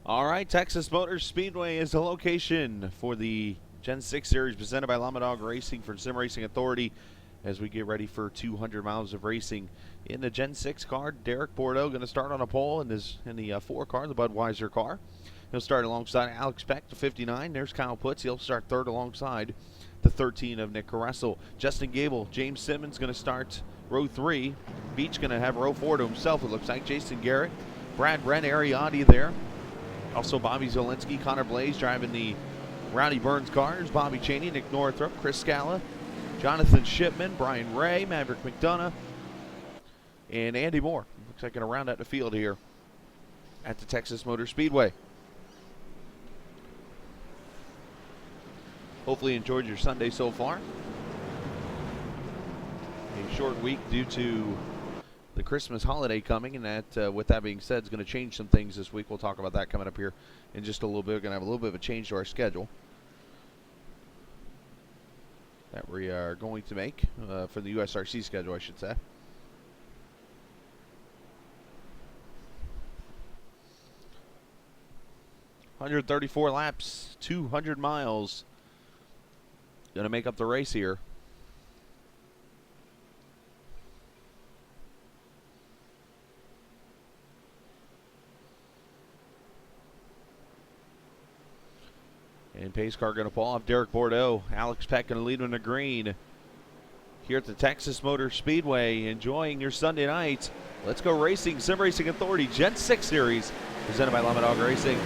All right, Texas Motor Speedway is the location for the Gen 6 Series presented by Lamadog Racing for Sim Racing Authority as we get ready for 200 miles of racing. In the Gen 6 car, Derek Bordeaux going to start on a pole in the 4 car, the Budweiser car. He'll start alongside Alex Peck, the 59. There's Kyle Putz. He'll start third alongside the 13 of Nick Caressel. Justin Gable, James Simmons going to start row 3. Beach going to have row 4 to himself, it looks like. Jason Garrett, Brad Brent, Ariati there. Also Bobby Zielinski, Connor Blaze driving the Rowdy Burns cars. Bobby Chaney, Nick Northrup, Chris Scala, Jonathan Shipman, Brian Ray, Maverick McDonough, and Andy Moore. Looks like going to round out the field here at the Texas Motor Speedway. Hopefully you enjoyed your Sunday so far. A short week due to the Christmas holiday coming, and that, with that being said, is going to change some things this week. We'll talk about that coming up here in just a little bit. We're going to have a little bit of a change to our schedule that we are going to make for the USRC schedule, I should say. "134 laps, 200 miles. Going to make up the race here. And pace car going to pull off Derek Bordeaux. Alex Peck going to lead in the green here at the Texas Motor Speedway. Enjoying your Sunday night. Let's go racing. Sim Racing Authority Gen 6 Series presented by Lamadog Racing.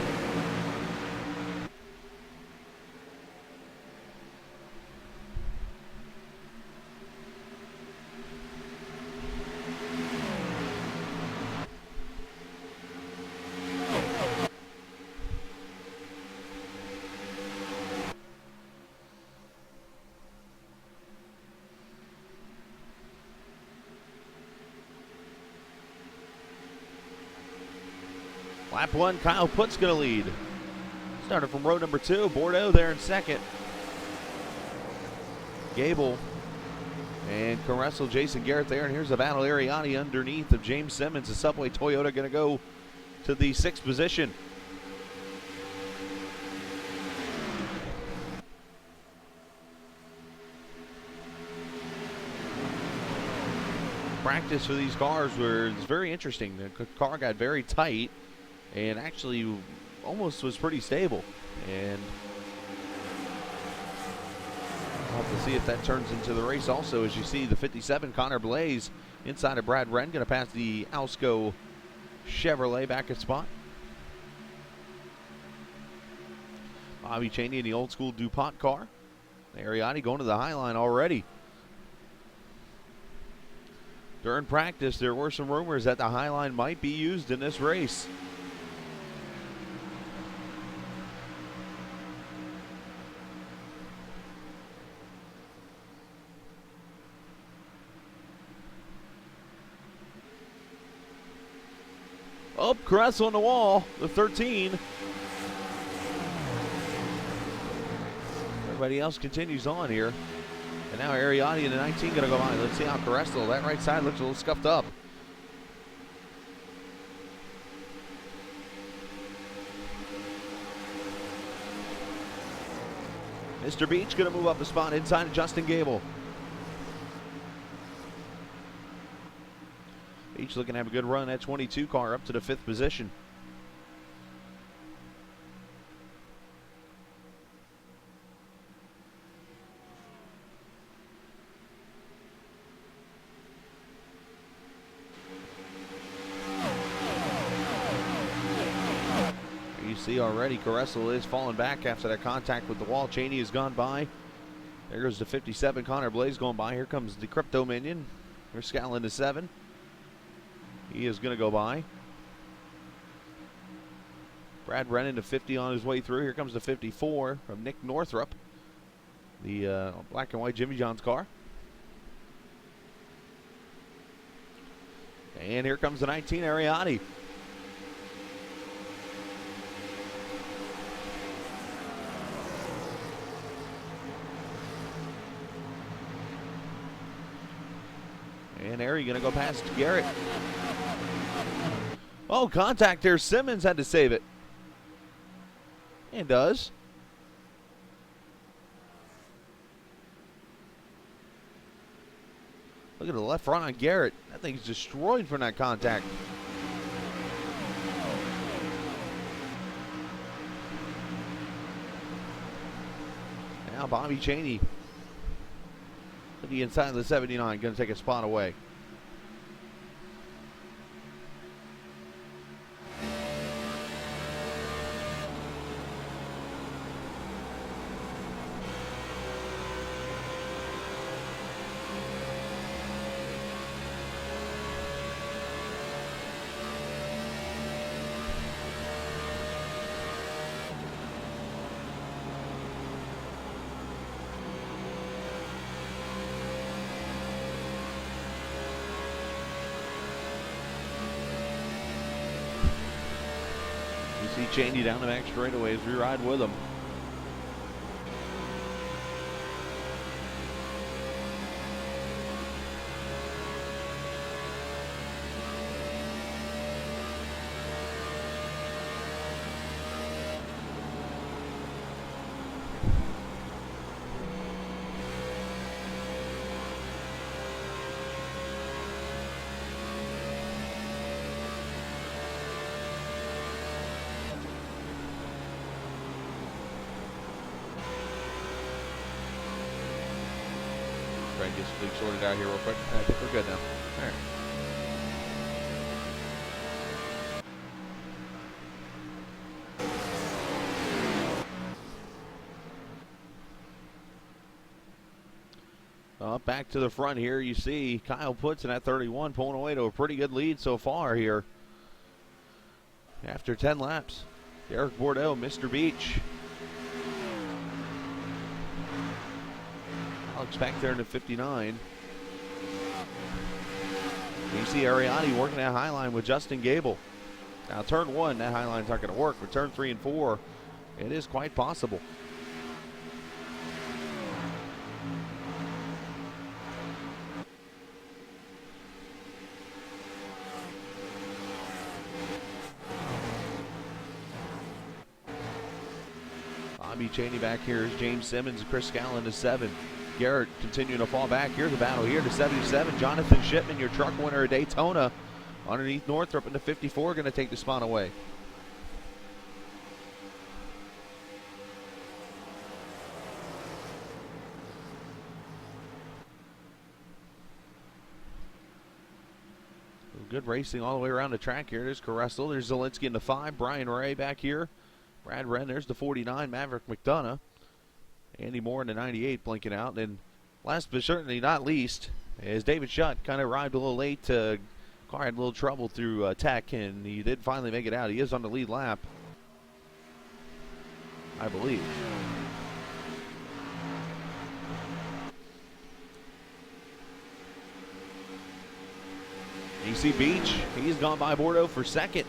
Lap 1, Kyle Putz going to lead. Started from row number 2, Bordeaux there in second. Gable and Caressel, Jason Garrett there. And here's the battle, Ariati underneath of James Simmons. The Subway Toyota going to go to the 6th position. Practice for these cars was very interesting. The car got very tight and actually almost was pretty stable. And we'll have to see if that turns into the race also. As you see, the 57 Connor Blaze inside of Brad Wren, going to pass the Alsco Chevrolet back at spot. Bobby Chaney in the old school DuPont car. Ariati going to the high line already. During practice, there were some rumors that the high line might be used in this race. Oh, Caressel on the wall, the 13. Everybody else continues on here. And now Ariati in the 19 going to go by. Let's see how Caressel, that right side looks a little scuffed up. Mr. Beach going to move up a spot inside of Justin Gable. Beach looking to have a good run. That 22 car up to the 5th position. You see already Caressel is falling back after that contact with the wall. Chaney has gone by. There goes the 57 Connor Blaze going by. Here comes the Crypto Minion. There's Scala in the 7. He is going to go by. Brad Brennan to 50 on his way through. Here comes the 54 from Nick Northrup, the black and white Jimmy John's car. And here comes the 19 Ariati. And Ari going to go past Garrett. Oh, contact there. Simmons had to save it. And does. Look at the left front on Garrett. That thing's destroyed from that contact. Now Bobby Cheney to the inside of the 79, going to take a spot away. You see Cheney down the back straightaways. We ride with him. Try and get some things sorted out here real quick. I think we're good now. All right. Back to the front here, you see Kyle Putzen at 31, pulling away to a pretty good lead so far here. After 10 laps, Derek Bordeaux, Mr. Beach. Alex back there in the 59. You see Ariani working that high line with Justin Gable. Now turn 1, that high line's not going to work, but turn 3 and 4, it is quite possible. Bobby Cheney back here is James Simmons, Chris Scallon to 7. Garrett continuing to fall back. Here's the battle here to 77. Jonathan Shipman, your truck winner at Daytona. Underneath Northrop in the 54, going to take the spot away. Good racing all the way around the track here. There's Caressel. There's Zielinski in the 5. Brian Ray back here. Brad Wren, there's the 49, Maverick McDonough. Andy Moore in the 98 blinking out. And last but certainly not least is David Shutt. Kind of arrived a little late. Car had a little trouble through tech, and he did finally make it out. He is on the lead lap, I believe. You see Beach, he's gone by Bordeaux for second.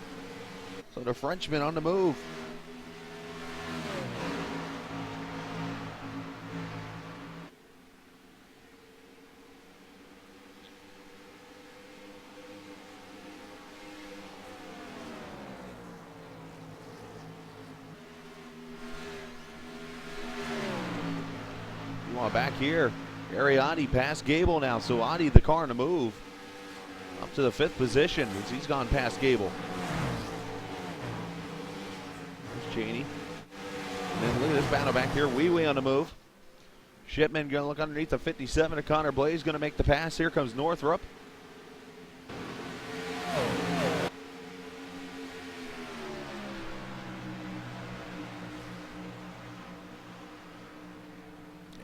So the Frenchman on the move. Back here, Ariani past Gable now, so Adi the car on the move up to the 5th position as he's gone past Gable. There's Cheney. And then look at this battle back here, Wee on the move. Shipman going to look underneath the 57 of Connor Blaze, going to make the pass. Here comes Northrop.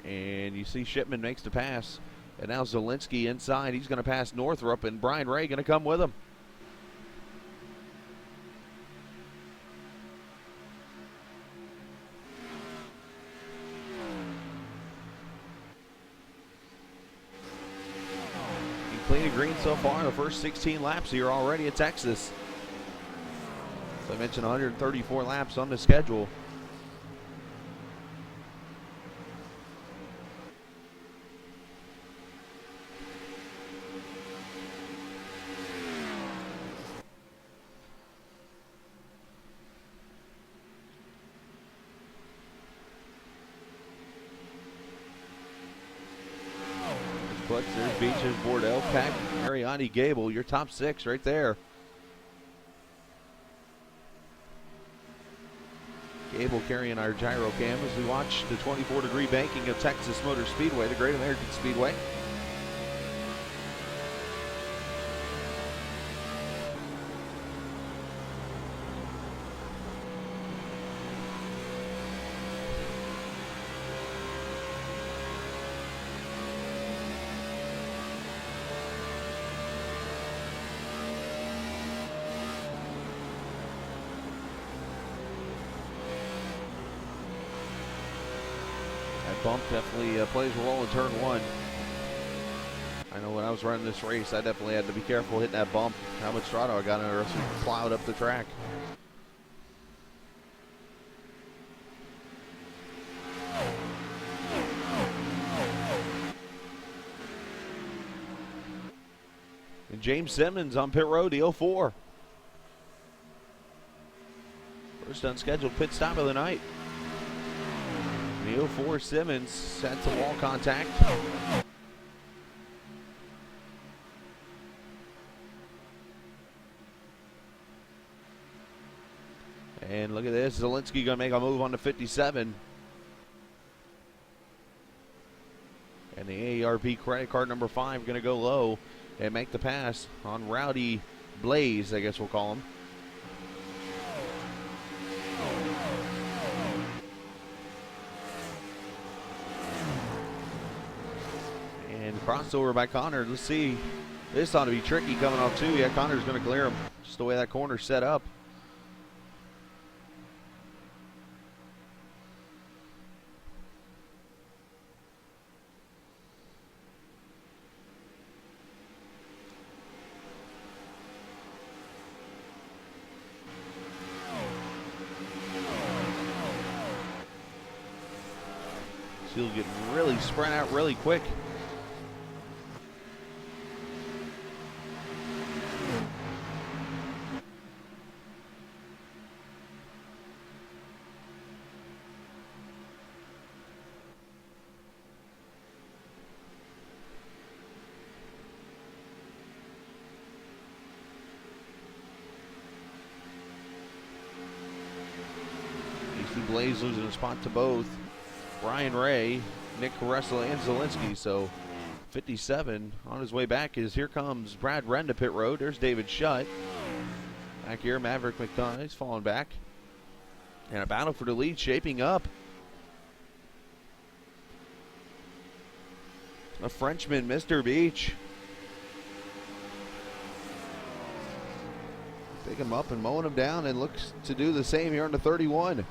And you see Shipman makes the pass. And now Zielinski inside. He's going to pass Northrop, and Brian Ray going to come with him. Clean and green so far in the first 16 laps here already at Texas. As I mentioned, 134 laps on the schedule. Foots. There's Beaches, Bordeaux, Peck, Ariani, Gable. Your top 6 right there. Gable carrying our gyro cam as we watch the 24-degree banking of Texas Motor Speedway, the Great American Speedway. Bump definitely plays a role in turn 1. I know when I was running this race, I definitely had to be careful hitting that bump. How much throttle I got in, or else we plowed up the track. And James Simmons on pit road, the 04. First unscheduled pit stop of the night. The 04 Simmons set to wall contact. And look at this, Zielinski gonna make a move on the 57. And the AARP credit card number 5 gonna go low and make the pass on Rowdy Blaze, I guess we'll call him. Crossover by Connor. Let's see. This ought to be tricky coming off too. Yeah, Connor's going to clear him. Just the way that corner's set up. So he'll get really spread out really quick. Blaze losing a spot to both Ryan Ray, Nick Caressa, and Zielinski. So 57 on his way back is here comes Brad Wren to pit road. There's David Shutt. Back here, Maverick McDonough's falling back. And a battle for the lead shaping up. A Frenchman, Mr. Beach. Picking him up and mowing him down, and looks to do the same here on the 31.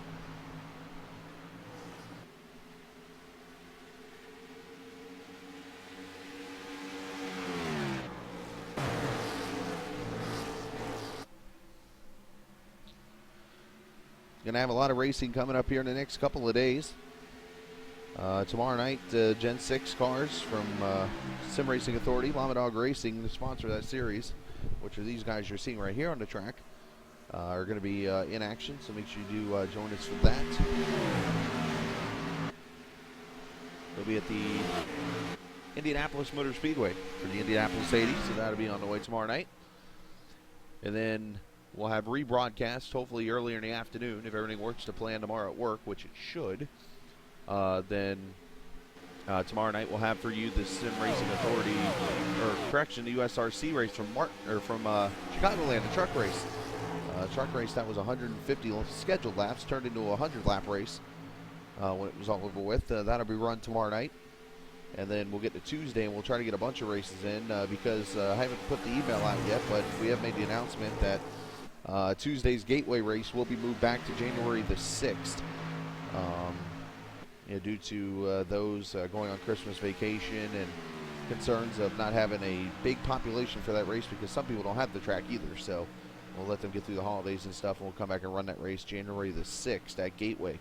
Going to have a lot of racing coming up here in the next couple of days. Tomorrow night, Gen 6 cars from Sim Racing Authority, Lamadog Racing, the sponsor of that series, which are these guys you're seeing right here on the track, are going to be in action, so make sure you do join us for that. They'll be at the Indianapolis Motor Speedway for the Indianapolis 80, so that'll be on the way tomorrow night. And then we'll have rebroadcast, hopefully earlier in the afternoon, if everything works to plan tomorrow at work, which it should. Then tomorrow night we'll have for you the Sim Racing Authority, or correction, the USRC race from Chicagoland, the truck race. Truck race that was 150 scheduled laps turned into a 100-lap race when it was all over with. That'll be run tomorrow night. And then we'll get to Tuesday, and we'll try to get a bunch of races in because I haven't put the email out yet, but we have made the announcement that Tuesday's Gateway race will be moved back to January the 6th. Due to those going on Christmas vacation and concerns of not having a big population for that race, because some people don't have the track either. So we'll let them get through the holidays and stuff, and we'll come back and run that race January the 6th at Gateway.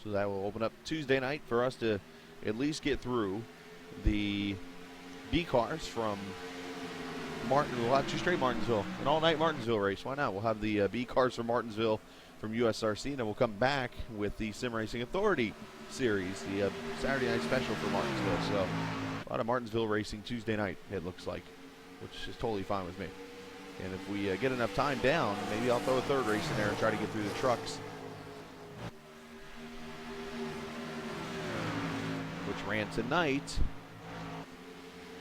So that will open up Tuesday night for us to at least get through the B cars from We'll have 2 straight Martinsville, an all-night Martinsville race. Why not? We'll have the B cars from Martinsville from USRC, and then we'll come back with the Sim Racing Authority series, the Saturday night special for Martinsville. So a lot of Martinsville racing Tuesday night, it looks like, which is totally fine with me. And if we get enough time down, maybe I'll throw a 3rd race in there and try to get through the trucks, which ran tonight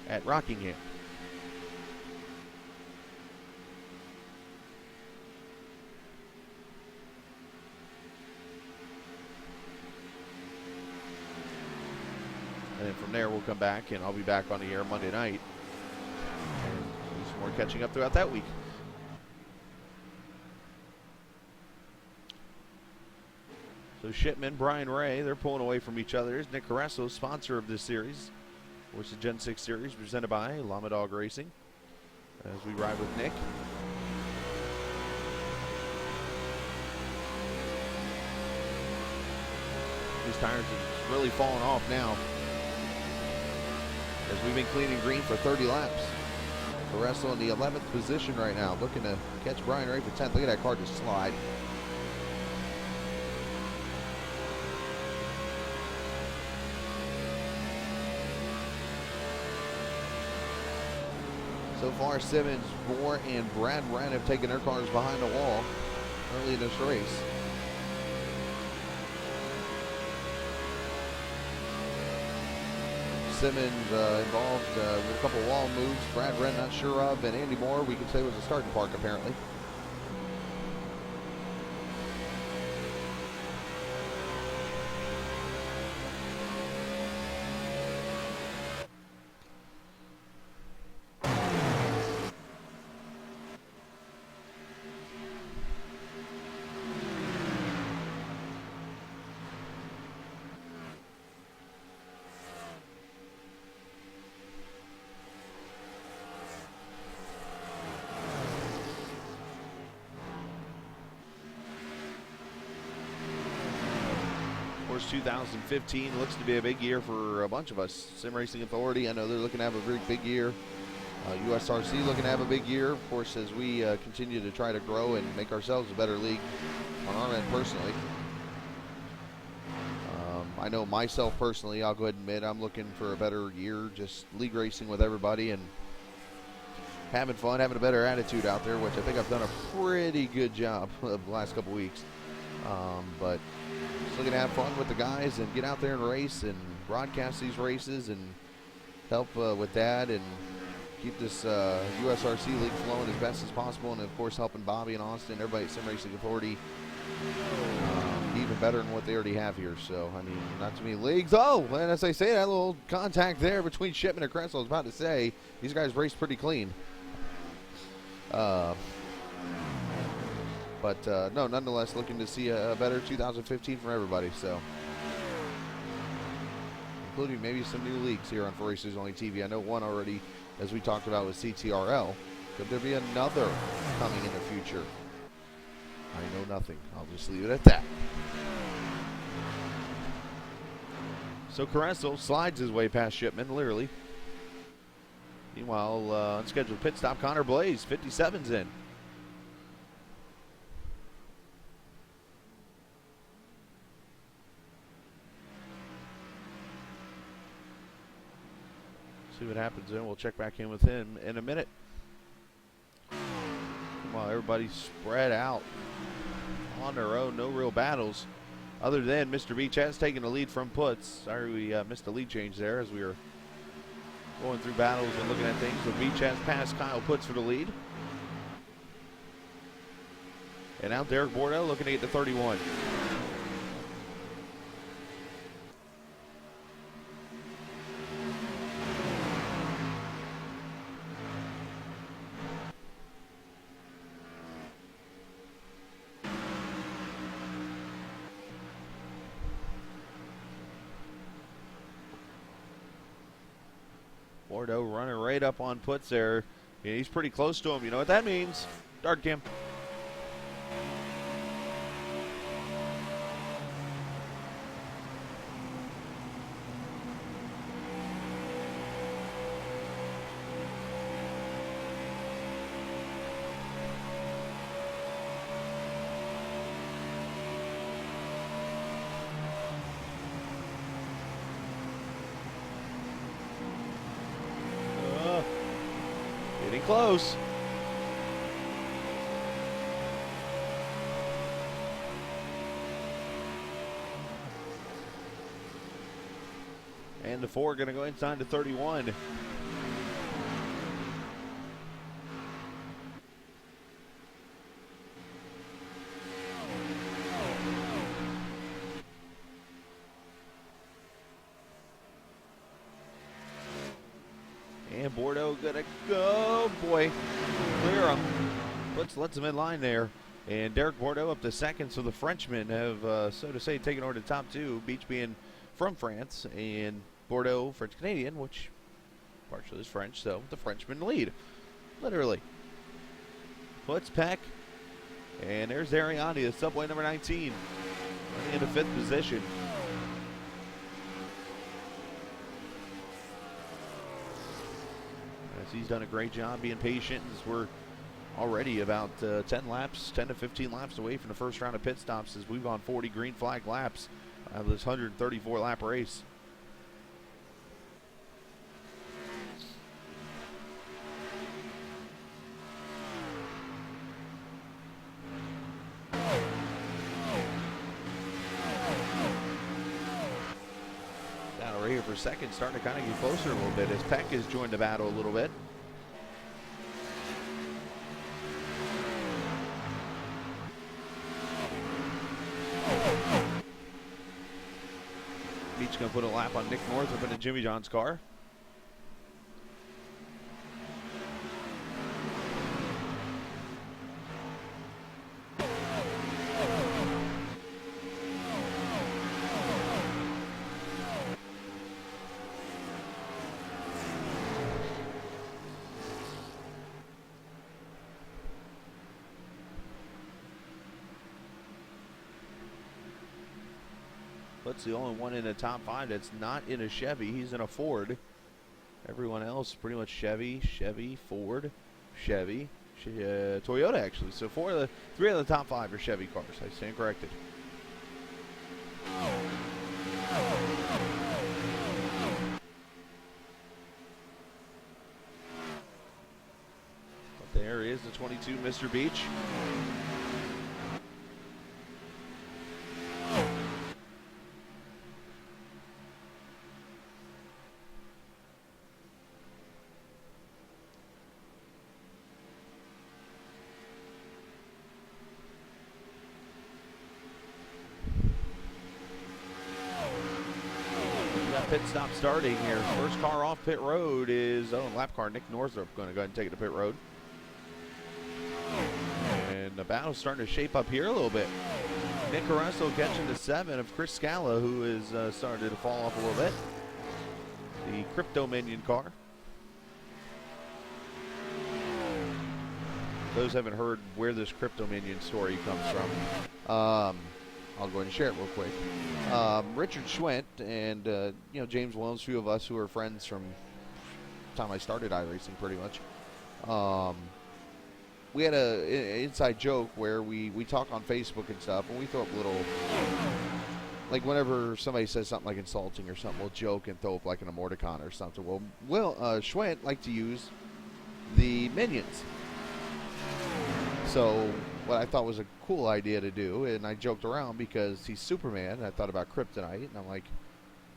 at Rockingham. And then from there, we'll come back, and I'll be back on the air Monday night. And do some more catching up throughout that week. So Shipman, Brian Ray, they're pulling away from each other. There's Nick Carresso, sponsor of this series. Of course, the Gen 6 series presented by Lamadog Racing. As we ride with Nick. These tires are really falling off now, as we've been cleaning green for 30 laps. Carresso in the 11th position right now, looking to catch Brian Ray for 10th. Look at that car just slide. So far, Simmons, Moore, and Brad Wren have taken their cars behind the wall early in this race. Simmons involved with a couple wall moves. Brad Wren not sure of, and Andy Moore, we could say, was a starting park apparently. Of course, 2015 looks to be a big year for a bunch of us. Sim Racing Authority, I know they're looking to have a very big year. USRC looking to have a big year, of course, as we continue to try to grow and make ourselves a better league on our end personally. I know myself personally, I'll go ahead and admit, I'm looking for a better year, just league racing with everybody and having fun, having a better attitude out there, which I think I've done a pretty good job of the last couple weeks. But just looking to have fun with the guys and get out there and race and broadcast these races and help with that and keep this USRC league flowing as best as possible, and of course helping Bobby and Austin, everybody at Sim Racing Authority, even better than what they already have here. So, I mean, not too many leagues. Oh, and as I say, that little contact there between Shipman and Kressel, I was about to say, these guys raced pretty clean. But no, nonetheless, looking to see a better 2015 from everybody. So, including maybe some new leagues here on 4Racers Only TV. I know one already, as we talked about, with CTRL. Could there be another coming in the future? I know nothing. I'll just leave it at that. So Carresso slides his way past Shipman, literally. Meanwhile, unscheduled pit stop, Connor Blaze, 57's in. See what happens then. We'll check back in with him in a minute. While everybody's spread out on their own, no real battles, other than Mr. Beach has taken the lead from Puts. Sorry we missed the lead change there as we were going through battles and looking at things. But Beach has passed Kyle Puts for the lead. And now Derek Bordeaux looking to get to 31. Bordeaux running right up on Puts there. Yeah, he's pretty close to him. You know what that means? Dark cam. close. And the 4 going to go inside to 31. And Bordeaux gonna go, boy, clear him. Lets him in line there. And Derek Bordeaux up to second, so the Frenchmen have, so to say, taken over the top 2. Beach being from France, and Bordeaux, French-Canadian, which partially is French, so the Frenchmen lead, literally. Puts Peck, and there's Ariani, the subway number 19, running into 5th position. As he's done a great job being patient, as we're already about 10 to 15 laps away from the first round of pit stops, as we've gone 40 green flag laps out of this 134 lap race. Now right here for second, starting to kind of get closer a little bit as Peck has joined the battle a little bit. Beach going to put a lap on Nick Northrup in Jimmy John's car. That's the only one in the top 5 that's not in a Chevy. He's in a Ford. Everyone else pretty much Chevy, Ford, Chevy, Toyota actually. So 3 of the top 5 are Chevy cars. I stand corrected. But there is the 22 Mr. Beach. Pit stop starting here. First car off pit road is, lap car Nick Northrup going to go ahead and take it to pit road. And the battle's starting to shape up here a little bit. Nick Carresso catching the 7 of Chris Scala, who is started to fall off a little bit. The Crypto Minion car. Those haven't heard where this Crypto Minion story comes from. I'll go ahead and share it real quick. Richard Schwent and James Williams, a few of us who are friends from the time I started iRacing pretty much. We had an inside joke where we talk on Facebook and stuff, and we throw up little, like whenever somebody says something like insulting or something, we'll joke and throw up like an emoticon or something. Well, Schwent liked to use the minions. So what I thought was a cool idea to do, and I joked around because he's Superman, and I thought about Kryptonite, and I'm like,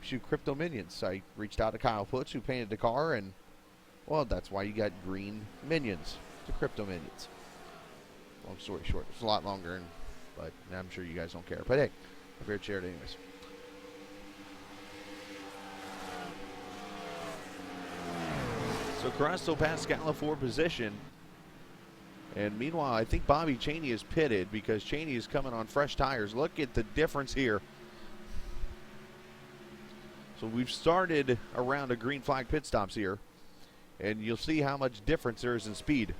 shoot, Crypto Minions. So I reached out to Kyle Putz, who painted the car, and, well, that's why you got green minions, the Crypto Minions. Long story short, it's a lot longer, but I'm sure you guys don't care. But hey, I'm here to share it anyways. So Carresso passed Scala for position. And meanwhile, I think Bobby Chaney is pitted because Chaney is coming on fresh tires. Look at the difference here. So we've started around a green flag pit stops here. And you'll see how much difference there is in speed.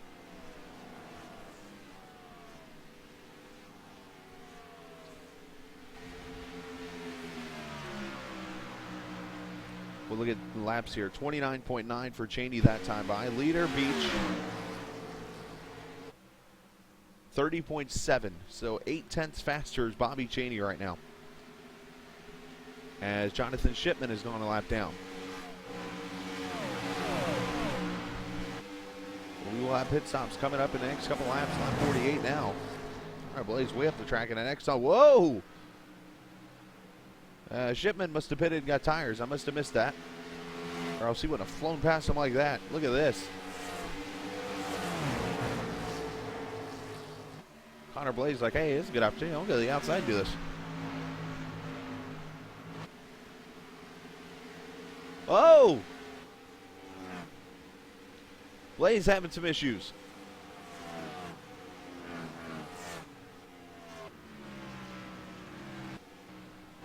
We'll look at laps here. 29.9 for Chaney that time by. Leader, Beach. 30.7, so 0.8 faster is Bobby Chaney right now, as Jonathan Shipman has gone a lap down. We will have pit stops coming up in the next couple laps. Lap 48 now. All right, Blaze way up the track in the next stop. Whoa! Shipman must have pitted and got tires. I must have missed that. Or else he wouldn't have flown past him like that. Look at this. Connor Blaze like, hey, this is a good opportunity. I'll go to the outside and do this. Oh! Blaze having some issues.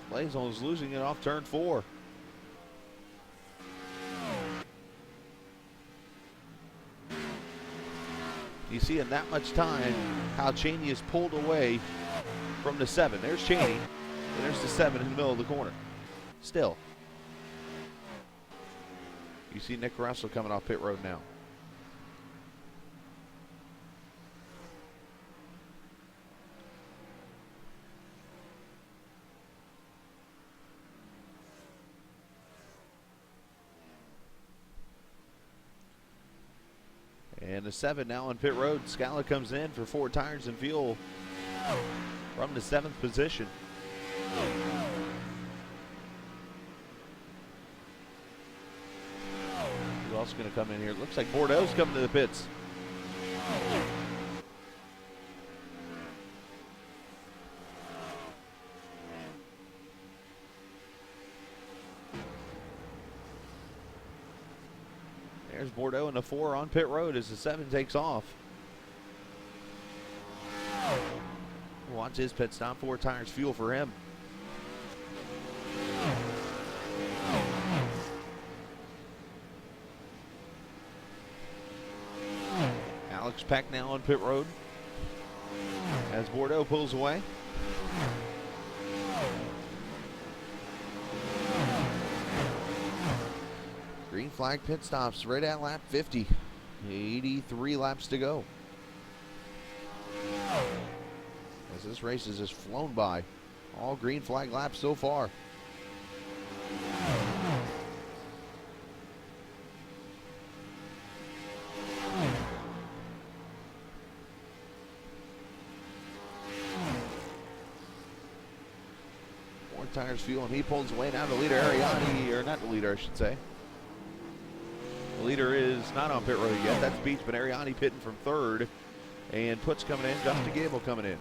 Blaze almost losing it off turn 4. You see in that much time how Cheney is pulled away from the 7. There's Cheney, and there's the 7 in the middle of the corner. Still. You see Nick Russell coming off pit road now. And the 7 now on pit road. Scala comes in for 4 tires and fuel from the 7th position. Who else is going to come in here? It looks like Bordeaux's coming to the pits. There's Bordeaux in the 4 on pit road as the 7 takes off. Watch his pit stop. 4 tires, fuel for him. Alex Peck now on pit road as Bordeaux pulls away. Green flag pit stops right at lap 50. 83 laps to go. As this race has just flown by. All green flag laps so far. More tires, fuel, and he pulls away now. The leader, Ariani, or not the leader, I should say. The leader is not on pit road yet. That's Beach, but Ariani pitting from 3rd. And Puts coming in. Justin Gable coming in.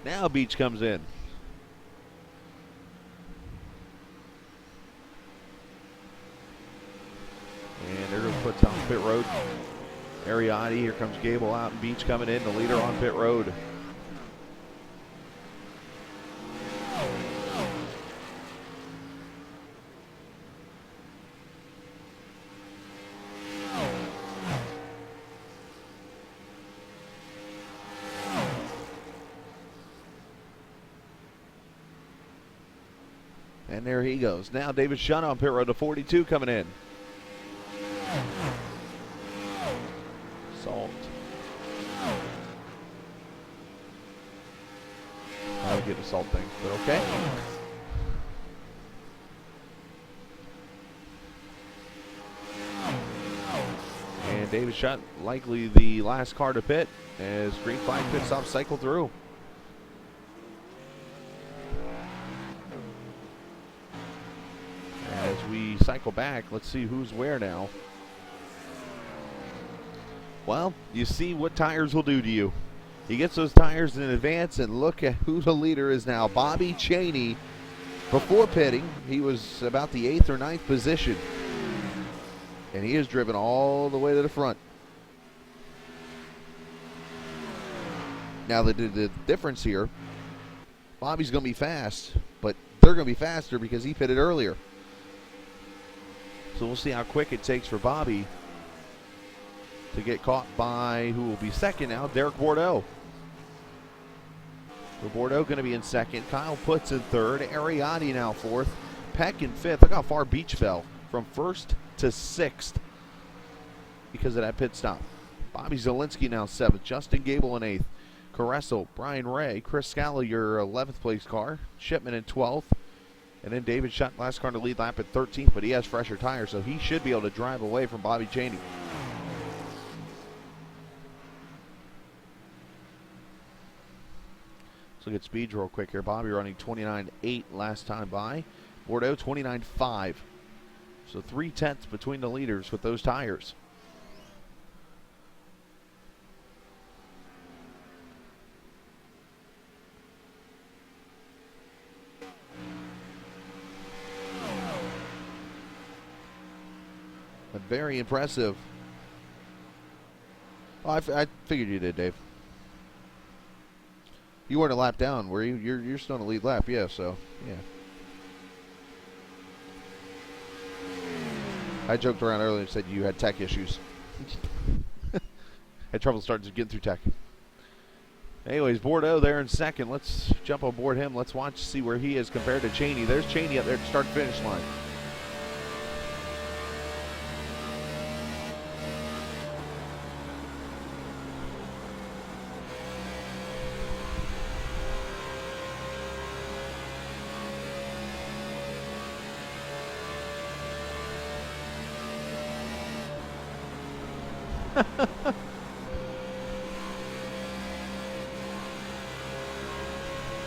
Now Beach comes in. And there goes Puts on pit road. Ariani, here comes Gable out, and Beach coming in, the leader on pit road. And there he goes. Now David Shun on pit road, the 42 coming in. Salt. I would get the salt thing, but okay. And David Shutt, likely the last car to pit as green flag pit stop cycle through. As we cycle back, let's see who's where now. Well, you see what tires will do to you. He gets those tires in advance, and look at who the leader is now. Bobby Cheney. Before pitting, he was about the 8th or 9th position. And he is driven all the way to the front. Now, the difference here, Bobby's going to be fast, but they're going to be faster because he pitted earlier. So we'll see how quick it takes for Bobby to get caught by who will be second now, Derek Bordeaux. So Bordeaux going to be in second. Kyle Puts in 3rd. Ariani now 4th. Peck in 5th. Look how far Beach fell from 1st to 6th because of that pit stop. Bobby Zielinski now 7th. Justin Gable in 8th. Caressel, Brian Ray, Chris Scala, your 11th place car. Shipman in 12th. And then David Shutt, last car to lead lap at 13th, but he has fresher tires, so he should be able to drive away from Bobby Cheney. Let's look at speeds real quick here. Bobby running 29.8 last time by. Bordeaux 29.5. So 0.3 between the leaders with those tires. But very impressive. Oh, I figured you did, Dave. You weren't a lap down, were you? You're still in the lead lap, yeah, so, yeah. I joked around earlier and said you had tech issues. Had trouble starting to get through tech. Anyways, Bordeaux there in second. Let's jump on board him. Let's watch, see where he is compared to Cheney. There's Cheney up there at the start-finish line.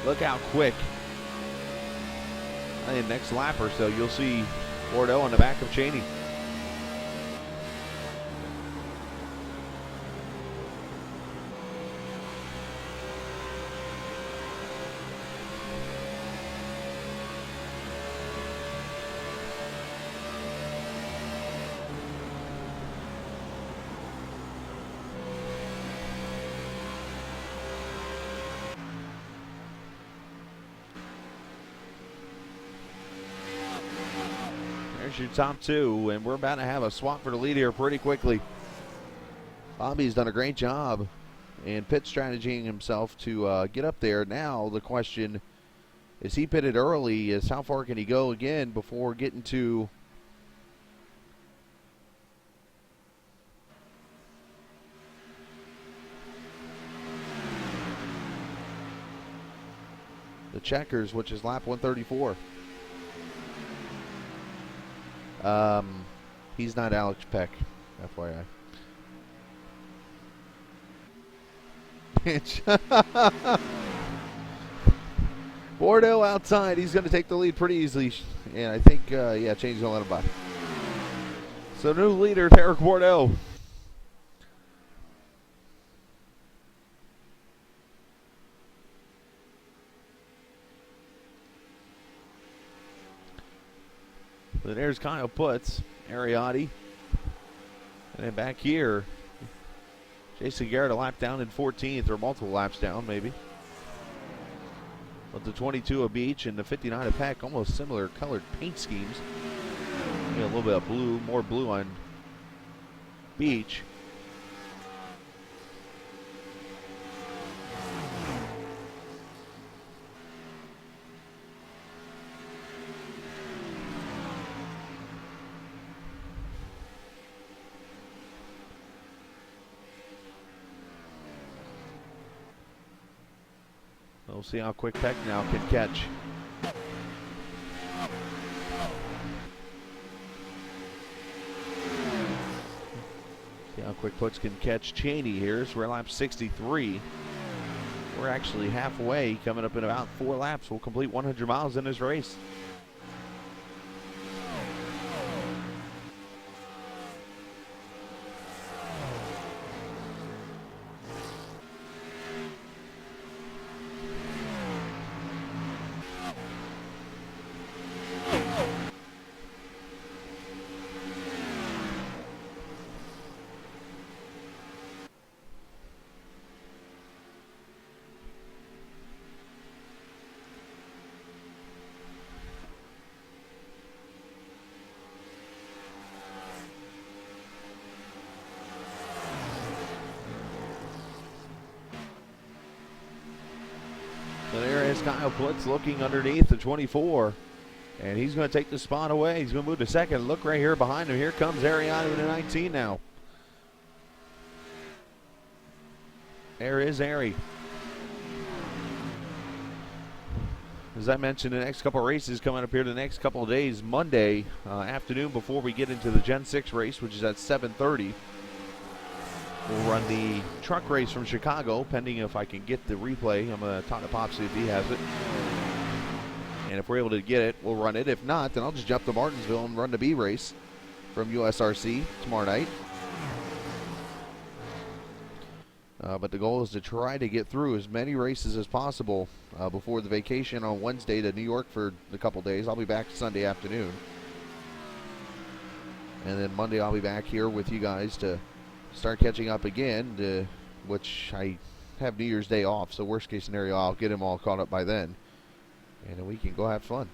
Look how quick. I think next lap or so, you'll see Bordeaux on the back of Cheney. There's your top two, and we're about to have a swap for the lead here pretty quickly. Bobby's done a great job in pit strategying himself to get up there. Now the question is, he pitted early, is how far can he go again before getting to the checkers, which is lap 134. He's not Alex Peck, FYI. Bordeaux outside. He's going to take the lead pretty easily. And I think, yeah, Cheney's going to let him by. So new leader, Eric Bordeaux. So there's Kyle Putz, Ariotti. And then back here, Jason Garrett a lap down in 14th, or multiple laps down maybe. But the 22 of Beach and the 59 of Peck, almost similar colored paint schemes. A little bit of blue, more blue on Beach. We'll see how quick Peck now can catch. See how quick Putz can catch Cheney here. So we're at lap 63. We're actually halfway, coming up in about 4 laps. We'll complete 100 miles in this race. So there is Kyle Putz looking underneath the 24. And he's going to take the spot away. He's going to move to second. Look right here behind him. Here comes Ariana with a 19 now. There is Ari. As I mentioned, the next couple races coming up here the next couple of days. Monday afternoon before we get into the Gen 6 race, which is at 7:30. We'll run the truck race from Chicago, pending if I can get the replay. I'm going to talk to Pop, see if he has it. And if we're able to get it, we'll run it. If not, then I'll just jump to Martinsville and run the B race from USRC tomorrow night. But the goal is to try to get through as many races as possible before the vacation on Wednesday to New York for a couple days. I'll be back Sunday afternoon. And then Monday I'll be back here with you guys to start catching up again, which I have New Year's Day off. So worst case scenario, I'll get them all caught up by then. And then we can go have fun.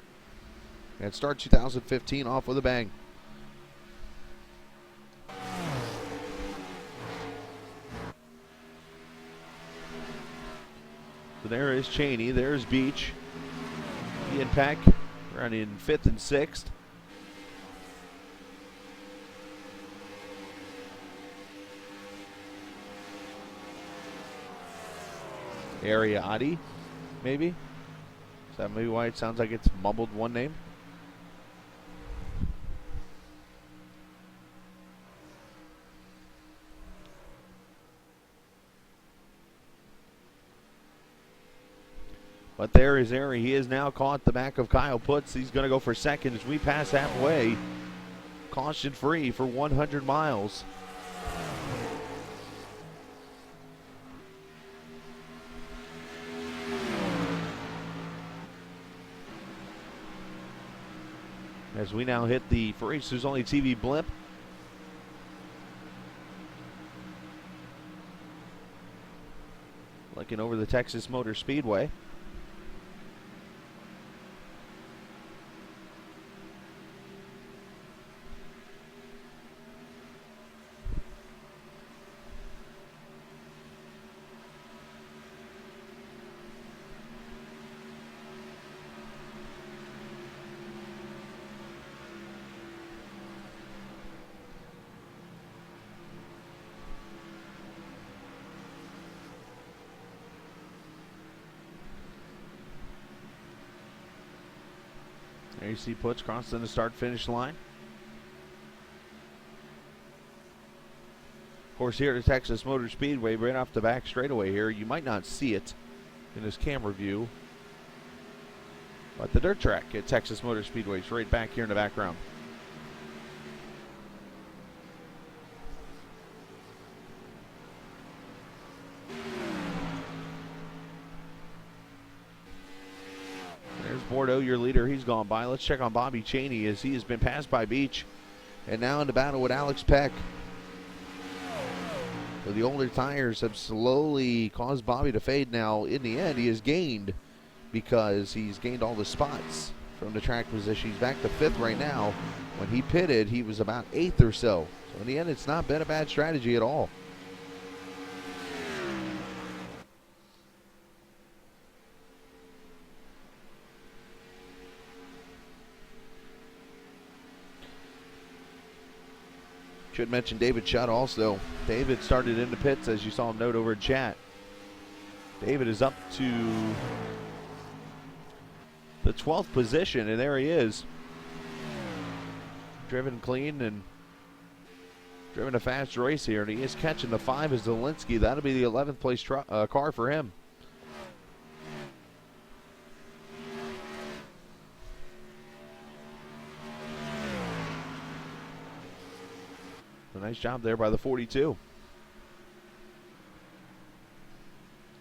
And start 2015 off with a bang. So there is Cheney, there's Beach. Ian Peck running 5th and 6th. Ariati, maybe? Is that maybe why it sounds like it's mumbled one name? But there is Ari. He is now caught the back of Kyle Putz. He's going to go for second as we pass halfway. Caution free for 100 miles. As we now hit the for Racers Only TV blimp. Looking over the Texas Motor Speedway. There you see Putz crossing the start-finish line. Of course, here at the Texas Motor Speedway, right off the back straightaway here, you might not see it in this camera view, but the dirt track at Texas Motor Speedway is right back here in the background. Bordeaux, your leader, he's gone by. Let's check on Bobby Cheney as he has been passed by Beach and now in the battle with Alex Peck. So the older tires have slowly caused Bobby to fade. Now in the end he has gained because he's gained all the spots from the track position. He's back to 5th right now. When he pitted he was about 8th or so. So in the end it's not been a bad strategy at all. Should mention David Shutt also. David started in the pits, as you saw him note over in chat. David is up to the 12th position, and there he is. Driven clean and driven a fast race here, and he is catching the 5 as Zielinski. That'll be the 11th place car for him. A nice job there by the 42.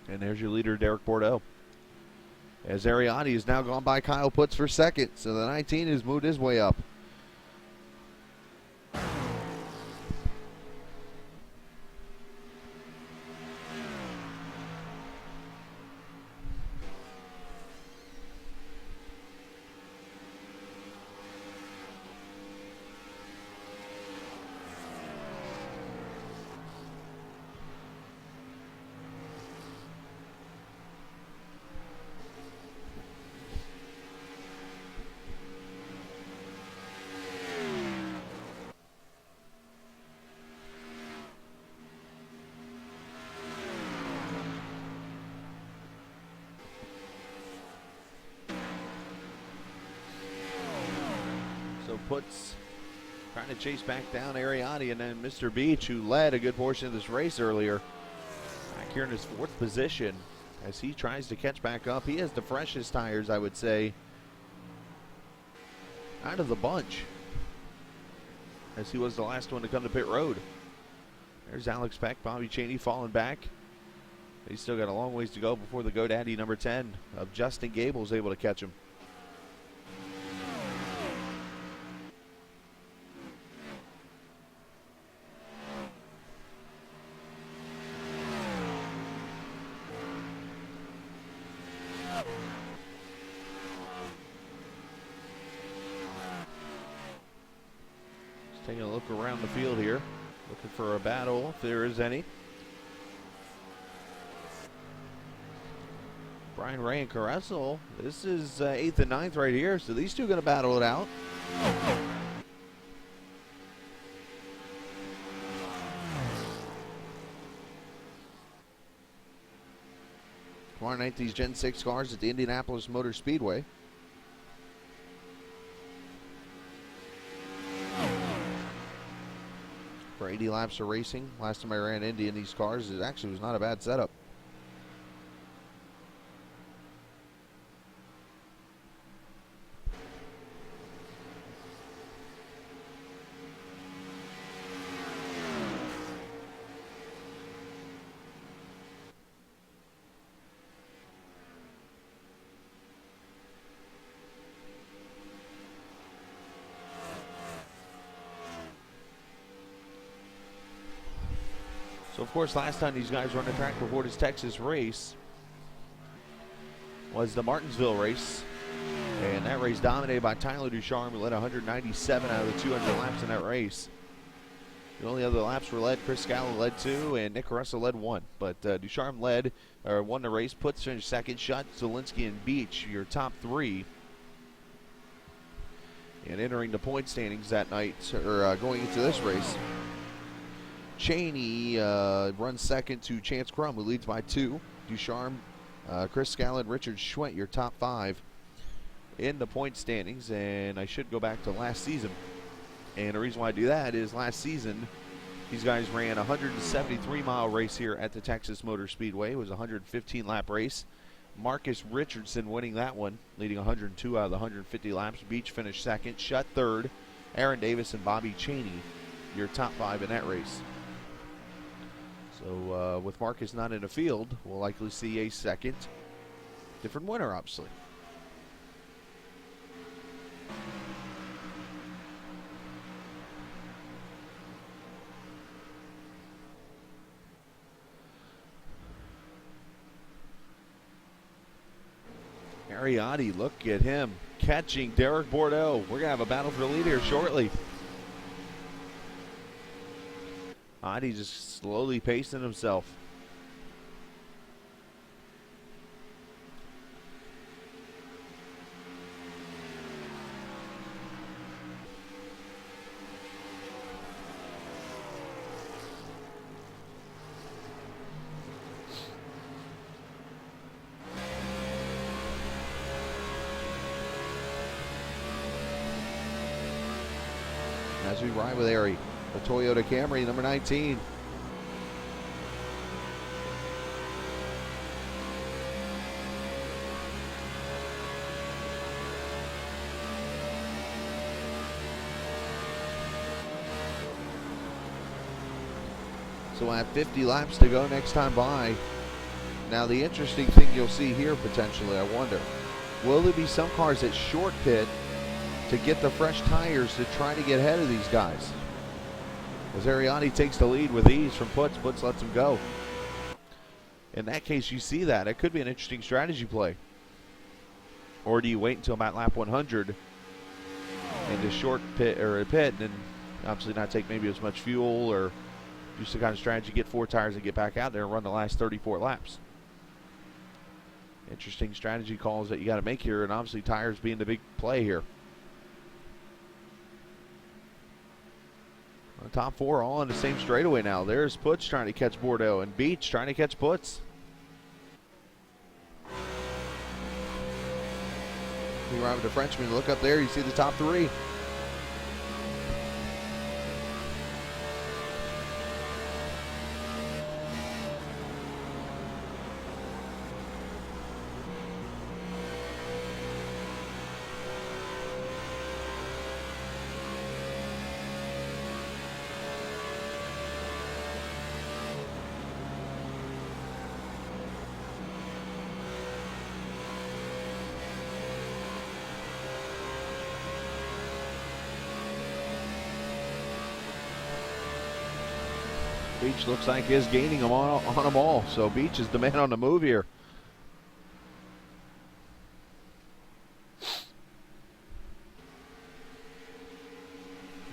And there's your leader, Derek Bordeaux. As Ariani has now gone by Kyle Putz for second. So the 19 has moved his way up. Puts trying to chase back down Ariani, and then Mr. Beach, who led a good portion of this race earlier, back here in his 4th position as he tries to catch back up. He has the freshest tires, I would say, out of the bunch, as he was the last one to come to pit road. There's Alex Peck, Bobby Chaney falling back. He's still got a long ways to go before the GoDaddy number 10 of Justin Gable is able to catch him. Just taking a look around the field here, looking for a battle if there is any. Brian Ray and Caressel. This is 8th and 9th right here, so these two going to battle it out. Tomorrow night, these Gen 6 cars at the Indianapolis Motor Speedway. For 80 laps of racing. Last time I ran Indy in these cars, it actually was not a bad setup. So, of course, last time these guys were on the track before this Texas race was the Martinsville race. And that race dominated by Tyler Ducharme, who led 197 out of the 200 laps in that race. The only other laps were led, Chris Scala led 2, and Nick Caressa led 1. But Ducharme won the race. Putz finished second. Shutt, Zielinski, and Beach, your top 3. And entering the point standings that night, or going into this race, Chaney runs second to Chance Crum, who leads by 2. Ducharme, Chris Scala, and Richard Schwent, your top 5 in the point standings. And I should go back to last season. And the reason why I do that is last season, these guys ran a 173-mile race here at the Texas Motor Speedway. It was a 115-lap race. Marcus Richardson winning that one, leading 102 out of the 150 laps. Beach finished second. Shutt third. Aaron Davis and Bobby Chaney, your top 5 in that race. So with Marcus not in the field, we'll likely see a second different winner, obviously. Mariotti, look at him catching Derek Bordeaux. We're going to have a battle for the lead here shortly. Adi just slowly pacing himself. As we ride with Ari, the Toyota Camry, number 19. So we'll have 50 laps to go next time by. Now the interesting thing you'll see here potentially, I wonder, will there be some cars that short pit to get the fresh tires to try to get ahead of these guys? As Ariani takes the lead with ease from Putz. Putz lets him go. In that case, you see that. It could be an interesting strategy play. Or do you wait until about lap 100 and to short pit or pit and then obviously not take maybe as much fuel, or use the kind of strategy, get 4 tires and get back out there and run the last 34 laps. Interesting strategy calls that you got to make here, and obviously tires being the big play here. The top 4 all on the same straightaway now. There's Putz trying to catch Bordeaux, and Beach trying to catch Putz. You arrive at the Frenchman, look up there, you see the top 3. Beach looks like is gaining them on them all. So Beach is the man on the move here.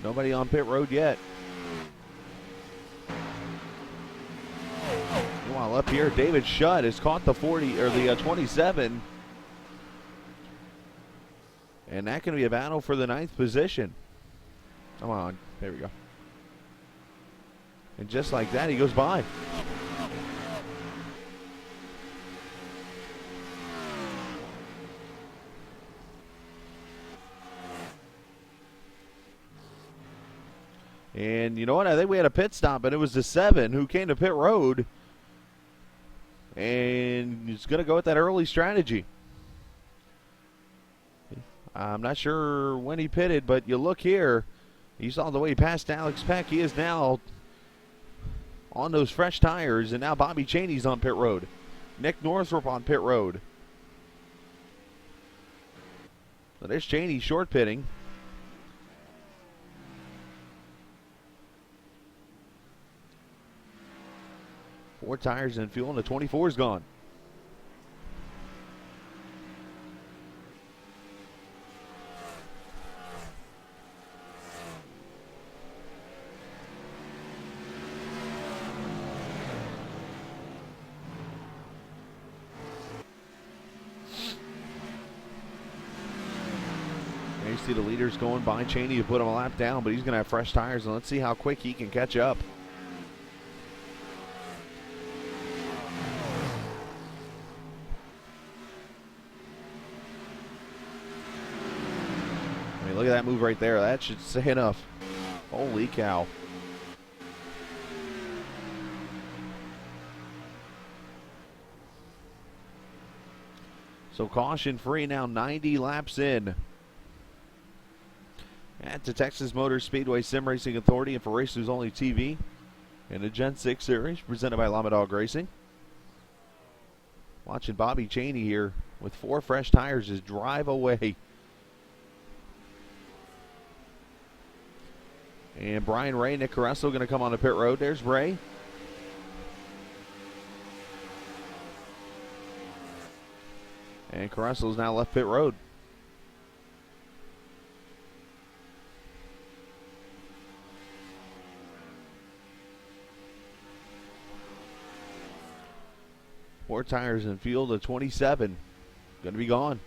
Nobody on pit road yet. Meanwhile, up here, David Shutt has caught the 40 or the 27. And that can be a battle for the 9th position. Come on. There we go. And just like that, he goes by. And you know what? I think we had a pit stop, and it was the 7 who came to pit road. And he's going to go with that early strategy. I'm not sure when he pitted, but you look here. You saw the way he passed Alex Peck. He is now on those fresh tires, and now Bobby Cheney's on pit road. Nick Northrup on pit road. So there's Cheney short pitting. Four tires and fuel, and the 24 is gone. There you see the leaders going by Cheney to put him a lap down, but he's going to have fresh tires, and let's see how quick he can catch up. Look at that move right there. That should say enough. Holy cow. So caution free now, 90 laps in. At the Texas Motor Speedway Sim Racing Authority and for Race News Only TV in the Gen 6 Series presented by Lamadog Racing. Watching Bobby Cheney here with 4 fresh tires just drive away. And Brian Ray, Nick Carresso going to come on the pit road. There's Ray. And Carresso's now left pit road. Four tires in field of 27. Going to be gone.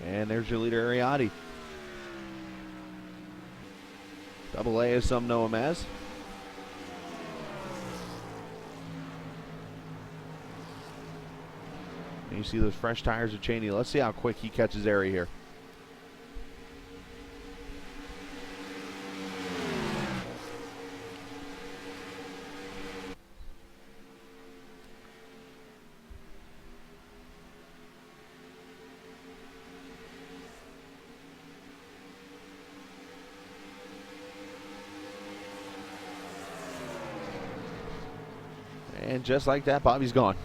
And there's your leader, Ariati. Double A, as some know him as. And you see those fresh tires of Cheney. Let's see how quick he catches area here. And just like that, Bobby's gone.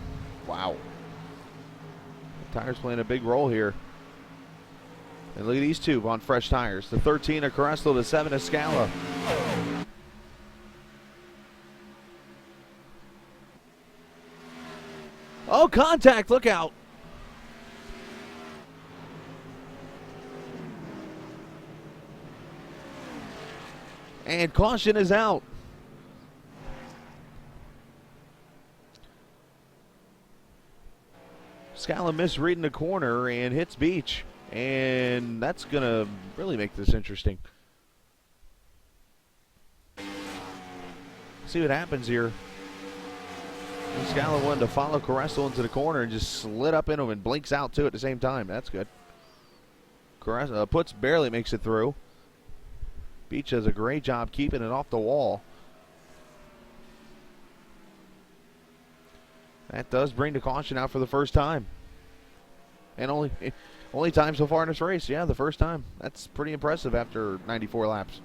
Wow. The tires playing a big role here. And look at these two on fresh tires. The 13 of Carresto, the 7 of Scala. Oh, contact. Look out. And caution is out. Scala misreading the corner and hits Beach. And that's going to really make this interesting. See what happens here. And Scala wanted to follow Carresto into the corner and just slid up into him and blinks out too at the same time. That's good. Carresto barely makes it through. Beach does a great job keeping it off the wall. That does bring the caution out for the first time. And only time so far in this race. Yeah, the first time. That's pretty impressive after 94 laps.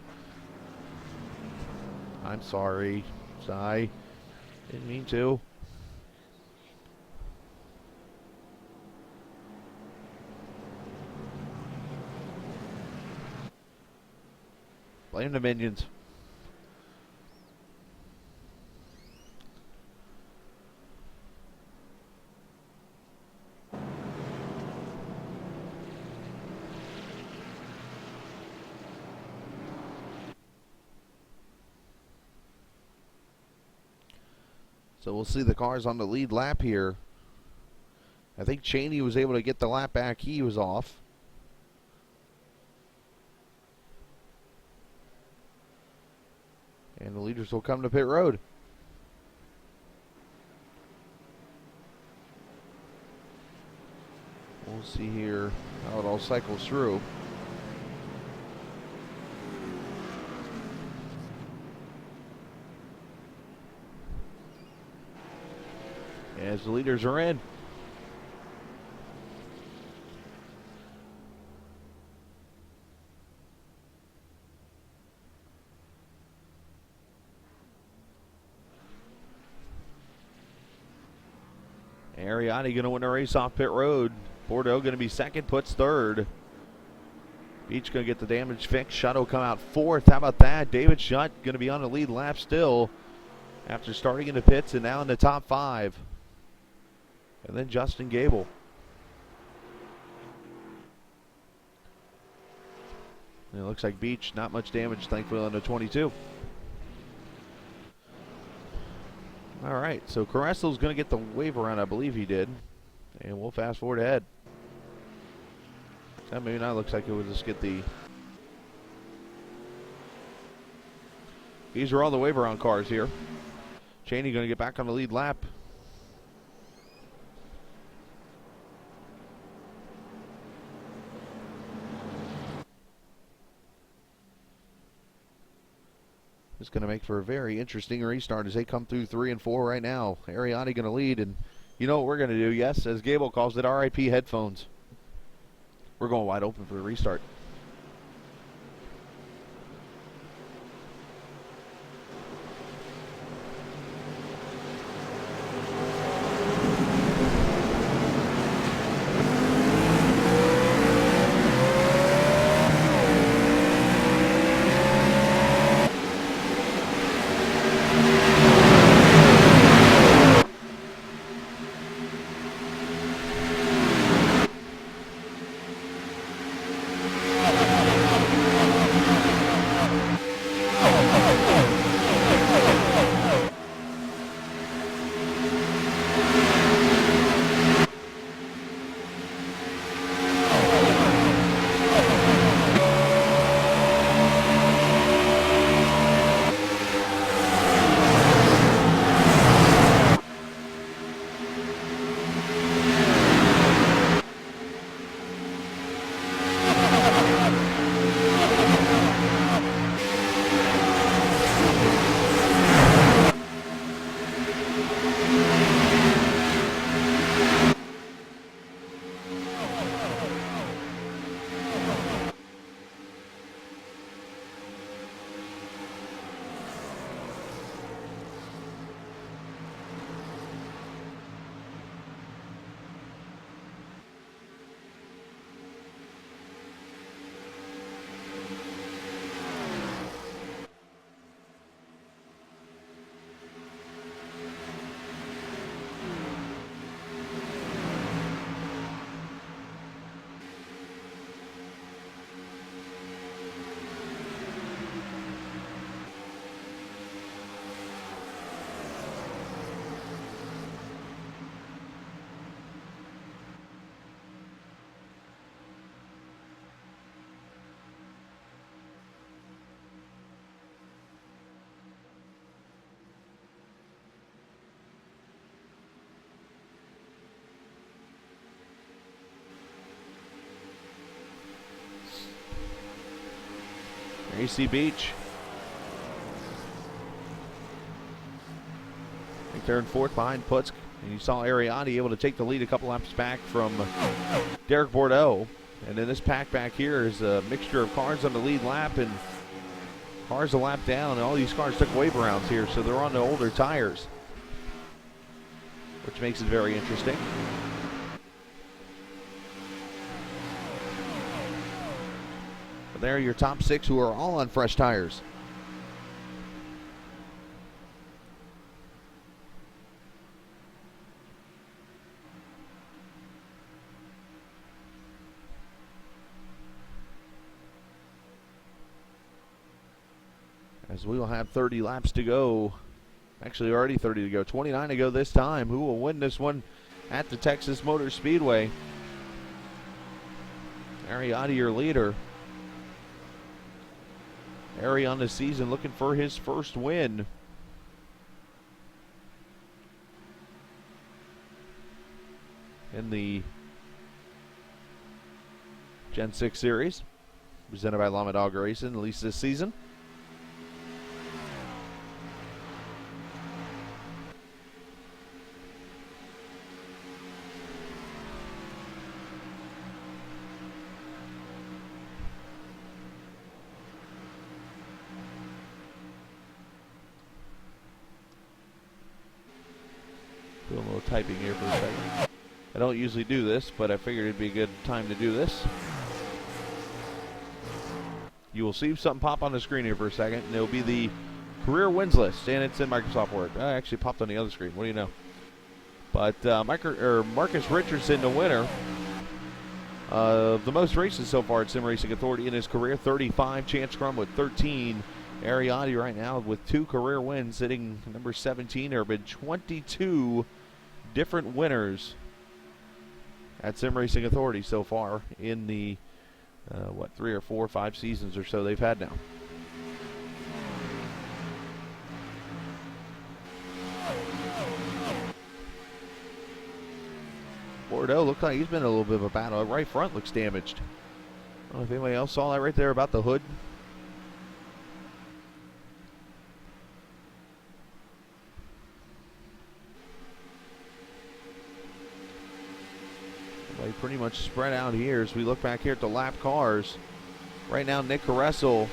I'm sorry. Sigh. Didn't mean to. Blame the minions. So we'll see the cars on the lead lap here. I think Cheney was able to get the lap back. He was off. And the leaders will come to pit road. We'll see here how it all cycles through. As the leaders are in. Ariani going to win a race off pit road. Bordeaux going to be second, puts third. Beach going to get the damage fixed. Shutt will come out fourth. How about that? David Shutt going to be on the lead lap still after starting in the pits and now in the top five. And then Justin Gable. And it looks like Beach, not much damage, thankfully, on the 22. All right, so Carresso's going to get the wave around, I believe he did. And we'll fast forward ahead. That maybe not looks like it would just get the... These are all the wave around cars here. Cheney going to get back on the lead lap. It's going to make for a very interesting restart as they come through 3 and 4 right now. Ariani going to lead, and you know what we're going to do? Yes, as Gable calls it, RIP headphones. We're going wide open for the restart. AC Beach. I think they're in fourth behind Putsk. And you saw Ariani able to take the lead a couple laps back from Derek Bordeaux. And then this pack back here is a mixture of cars on the lead lap and cars a lap down. And all these cars took wave rounds here, so they're on the older tires, which makes it very interesting. there are your top 6 who are all on fresh tires. As we will have 30 laps to go. Actually, already 30 to go. 29 to go this time. Who will win this one at the Texas Motor Speedway? Ariotti, your leader. Ari on the season looking for his first win. In the Gen 6 Series. Presented by Lamadog Racing, at least this season. Doing a little typing here for a second. I don't usually do this, but I figured it'd be a good time to do this. You will see something pop on the screen here for a second, and it'll be the career wins list, and it's in Microsoft Word. I actually popped on the other screen. What do you know? But Marcus Richardson, the winner of the most races so far at Sim Racing Authority in his career, 35. Chance Crum with 13. Ariotti right now with 2 career wins, sitting number 17. There have been 22 different winners at Sim Racing Authority so far in the 3 or 4 or 5 seasons or so they've had now. Bordeaux looks like he's been in a little bit of a battle. Right front looks damaged. I don't know if anybody else saw that right there about the hood. Everybody pretty much spread out here as we look back here at the lap cars. Right now, Nick Caressel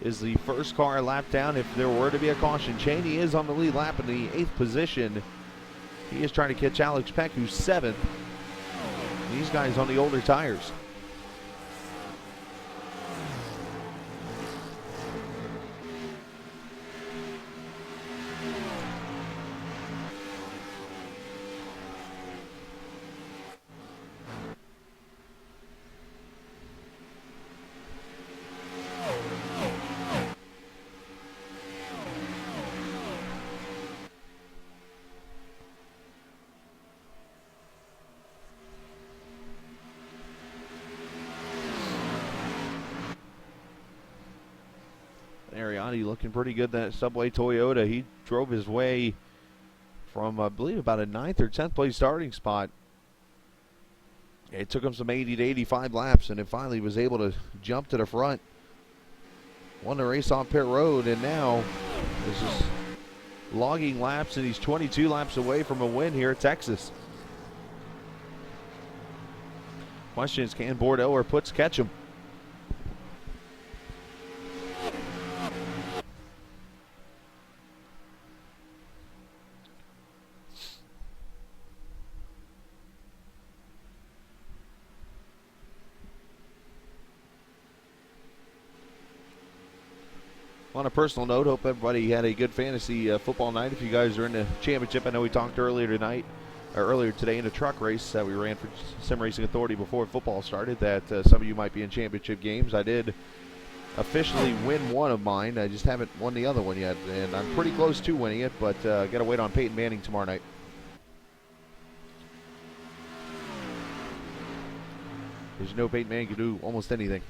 is the first car lap down if there were to be a caution. Cheney is on the lead lap in the 8th position. He is trying to catch Alex Peck, who's 7th. These guys on the older tires. Ariotti looking pretty good. That Subway Toyota, he drove his way from, I believe, about a 9th or 10th place starting spot. It took him some 80 to 85 laps, and then finally was able to jump to the front. Won the race on pit road, and now this is logging laps, and he's 22 laps away from a win here at Texas. Question is, can Bordeaux or Putz catch him? On a personal note, hope everybody had a good fantasy football night. If you guys are in the championship, I know we talked earlier today in a truck race that we ran for Sim Racing Authority before football started, that some of you might be in championship games. I did officially win one of mine. I just haven't won the other one yet, and I'm pretty close to winning it, but got to wait on Peyton Manning tomorrow night. As you know, Peyton Manning can do almost anything.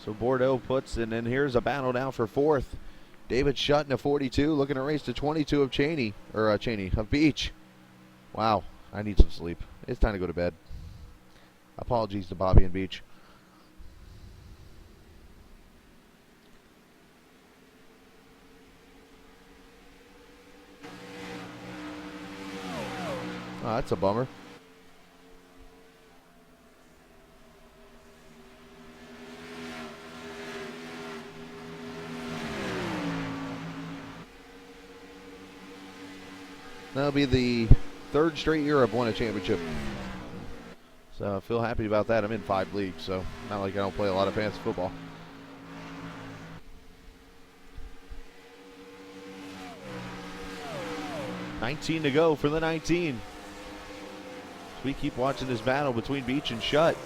So Bordeaux puts, and then here's a battle now for 4th. David Shutt in a 42, looking to race to 22 of Cheney, of Beach. Wow, I need some sleep. It's time to go to bed. Apologies to Bobby and Beach. Oh, that's a bummer. That'll be the third straight year I've won a championship. So I feel happy about that. I'm in 5 leagues, so not like I don't play a lot of fantasy football. $19 to go for the 19. We keep watching this battle between Beach and Shutt.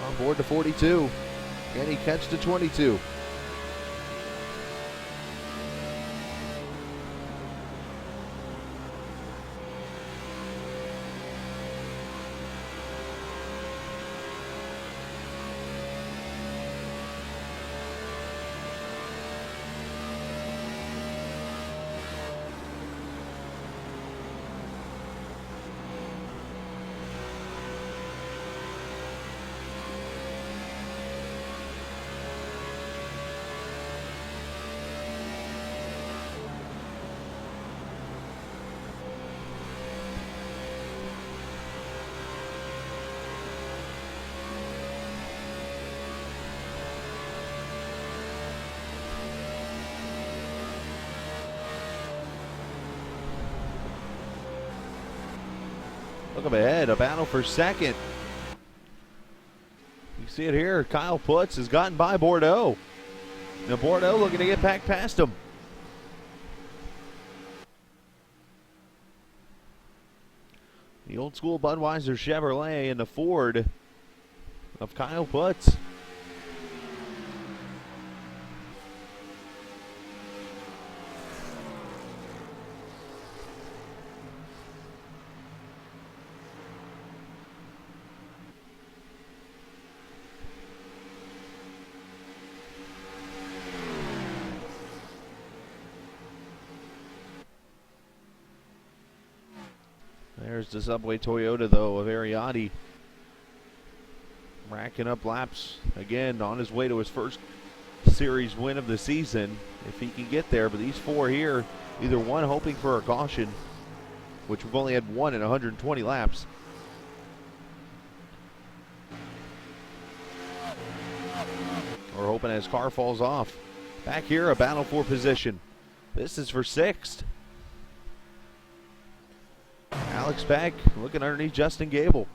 On board to 42. Can he catch to 22? Look up ahead, a battle for second. You see it here. Kyle Putz has gotten by Bordeaux. Now Bordeaux looking to get back past him. The old school Budweiser Chevrolet and the Ford of Kyle Putz. There's the Subway Toyota, though, of Ariati. Racking up laps again on his way to his first series win of the season, if he can get there. But these 4 here, either one hoping for a caution, which we've only had 1 in 120 laps. Or hoping his car falls off. Back here, a battle for position. This is for 6th. Alex Beck looking underneath Justin Gable.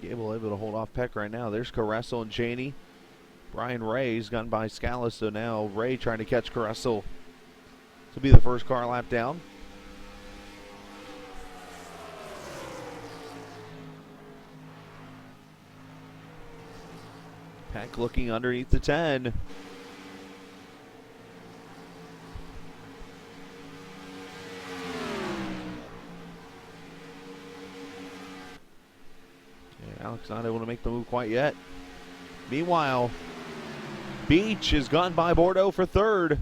Gable able to hold off Peck right now. There's Caressel and Cheney. Brian Ray's gotten by Scala, so now Ray trying to catch Caressel to be the first car lap down. Peck looking underneath the 10. Alex not able to make the move quite yet. Meanwhile, Beach has gone by Bordeaux for 3rd.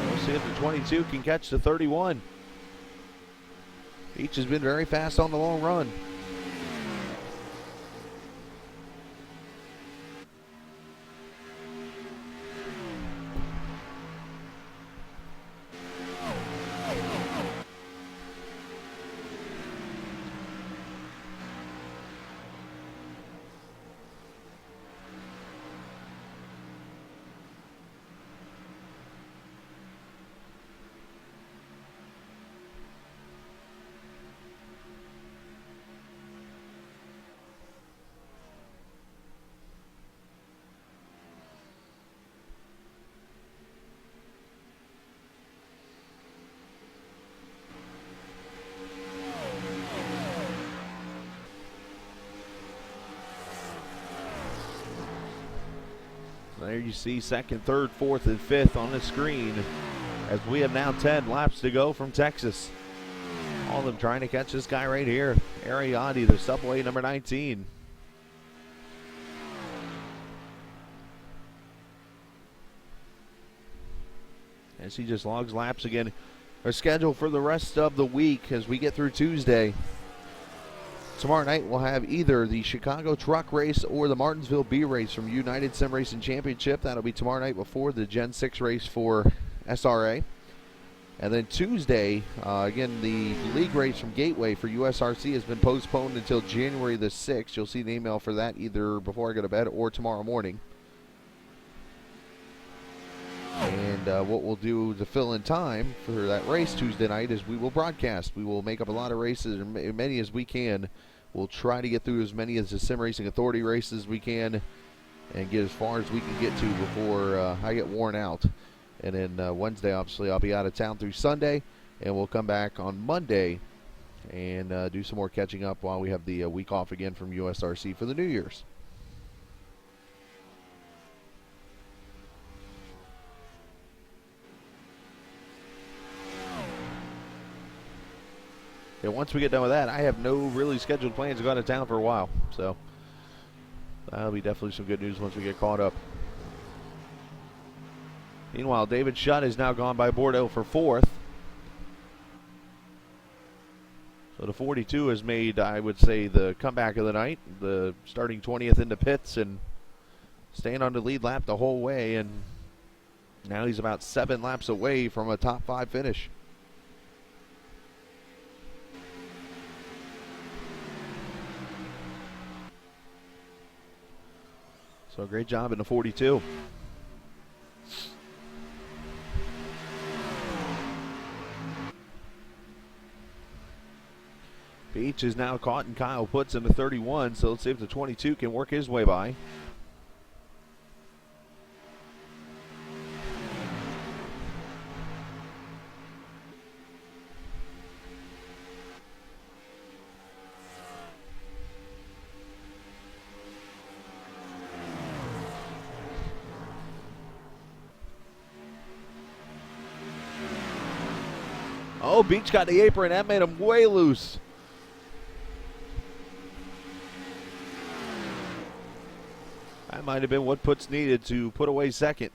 We'll see if the 22 can catch the 31. Beach has been very fast on the long run. There you see 2nd, 3rd, 4th, and 5th on the screen as we have now 10 laps to go from Texas. All of them trying to catch this guy right here, Ariadne, the subway number 19. As he just logs laps again. Our schedule for the rest of the week as we get through Tuesday. Tomorrow night we'll have either the Chicago Truck Race or the Martinsville B Race from United Sim Racing Championship. That'll be tomorrow night before the Gen 6 race for SRA. And then Tuesday, again, the league race from Gateway for USRC has been postponed until January the 6th. You'll see an email for that either before I go to bed or tomorrow morning. And what we'll do to fill in time for that race Tuesday night is we will broadcast. We will make up a lot of races, as many as we can. We'll try to get through as many as the Sim Racing Authority races as we can and get as far as we can get to before I get worn out. And then Wednesday, obviously, I'll be out of town through Sunday, and we'll come back on Monday and do some more catching up while we have the week off again from USRC for the New Year's. And once we get done with that, I have no really scheduled plans to go out of town for a while. So that'll be definitely some good news once we get caught up. Meanwhile, David Shutt is now gone by Bordeaux for 4th. So the 42 has made, I would say, the comeback of the night. The starting 20th into pits and staying on the lead lap the whole way. And now he's about 7 laps away from a top 5 finish. So great job in the 42. Beach is now caught and Kyle puts in the 31, so let's see if the 22 can work his way by. Oh, Beach got the apron. That made him way loose. That might have been what Puts needed to put away second.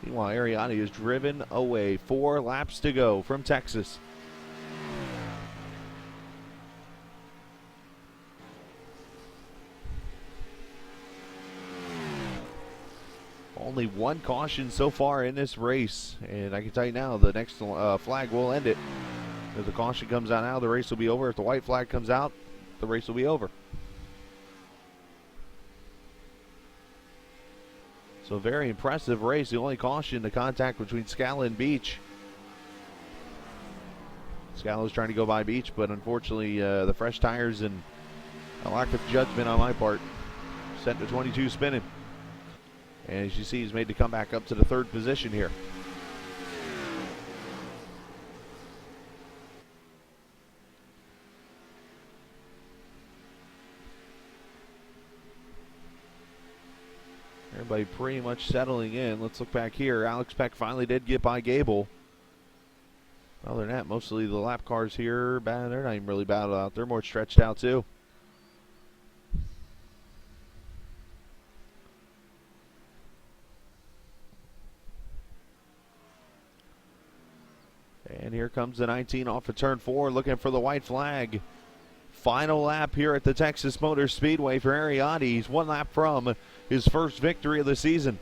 Meanwhile, Ariadne is driven away. 4 laps to go from Texas. Only 1 caution so far in this race, and I can tell you now the next flag will end it. If the caution comes out now, the race will be over. If the white flag comes out, the race will be over. So very impressive race. The only caution, the contact between Scala and Beach. Scala was trying to go by Beach, but unfortunately the fresh tires and a lack of judgment on my part sent the 22 spinning. And as you see, he's made the comeback up to the 3rd position here. Everybody pretty much settling in. Let's look back here. Alex Peck finally did get by Gable. Other than that, mostly the lap cars here, they're not even really battled out. They're more stretched out too. And here comes the 19 off of turn 4, looking for the white flag. Final lap here at the Texas Motor Speedway for Ariadne. He's 1 lap from his first victory of the season.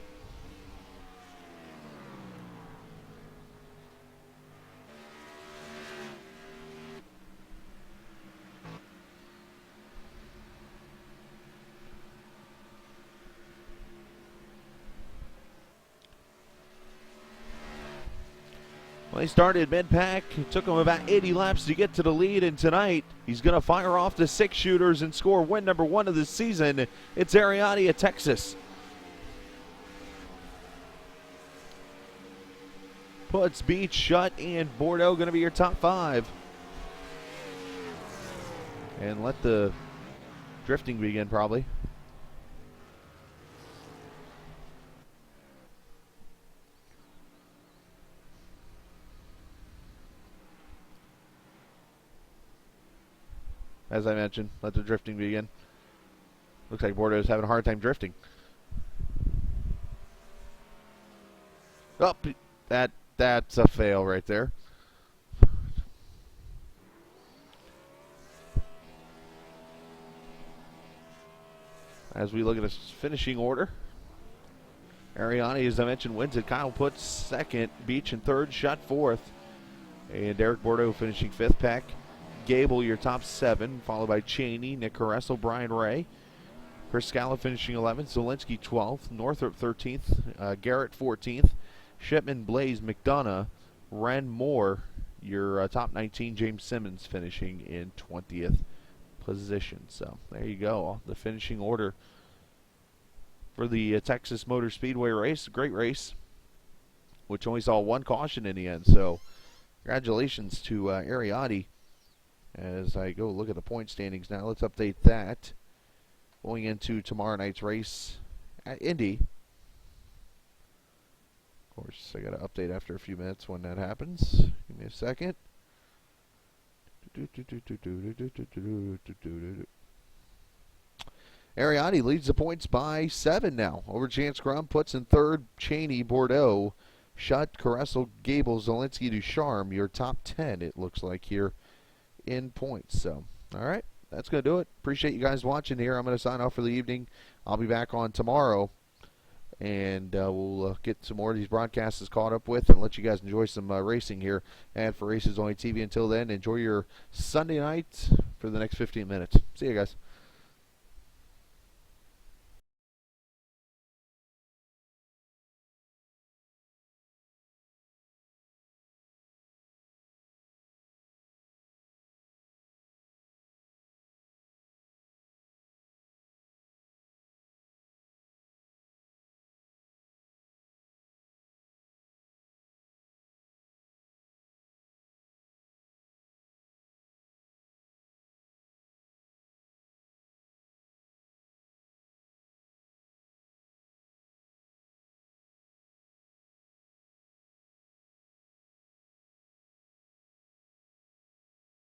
Well, he started mid-pack. It took him about 80 laps to get to the lead, and tonight he's going to fire off the 6 shooters and score win number 1 of the season. It's Ariadne at Texas. Puts, Beach, Shutt, and Bordeaux going to be your top 5. And let the drifting begin, probably. as I mentioned. Let the drifting begin. Looks like Bordeaux's having a hard time drifting. Oh, that's a fail right there. As we look at his finishing order, Ariani, as I mentioned, wins it. Kyle Putz second, Beach in third, Shutt fourth, and Derek Bordeaux finishing fifth. Peck, Gable, your top 7, followed by Cheney, Nick Carresso, Brian Ray. Chris Scala finishing 11th, Zielinski 12th, Northrop 13th, Garrett 14th, Shipman, Blaze, McDonough, Ren, Moore, your top 19, James Simmons finishing in 20th position. So there you go, the finishing order for the Texas Motor Speedway race. Great race, which only saw one caution in the end. So congratulations to Ariati. As I go look at the point standings now, let's update that. Going into tomorrow night's race at Indy. Of course, I got to update after a few minutes when that happens. Give me a second. Ariani leads the points by 7 now. Over Chance Crum, Putz in third, Cheney, Bordeaux, Shutt, Caressel, Gable, Zielinski, Ducharme. Your top 10, it looks like, here in points. So, all right, that's going to do it. Appreciate you guys watching here. I'm going to sign off for the evening. I'll be back on tomorrow, and we'll get some more of these broadcasts caught up with and let you guys enjoy some racing here at For Races Only TV. Until then, enjoy your Sunday night for the next 15 minutes. See you guys.